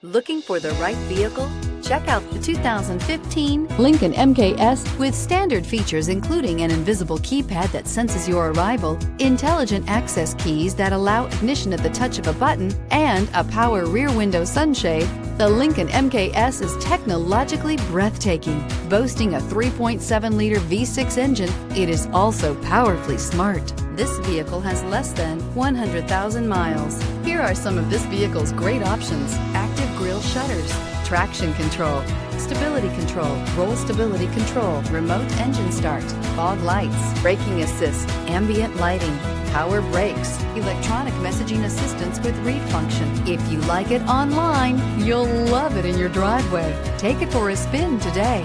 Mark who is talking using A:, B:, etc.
A: Looking for the right vehicle? Check out the 2015
B: Lincoln MKS.
A: With standard features including an invisible keypad that senses your arrival, intelligent access keys that allow ignition at the touch of a button, and a power rear window sunshade, the Lincoln MKS is technologically breathtaking. Boasting a 3.7-liter V6 engine, it is also powerfully smart. This vehicle has less than 100,000 miles. Here are some of this vehicle's great options: active grille shutters, traction control, stability control, roll stability control, remote engine start, fog lights, braking assist, ambient lighting, power brakes, electronic messaging assistance with read function. If you like it online, you'll love it in your driveway. Take it for a spin today.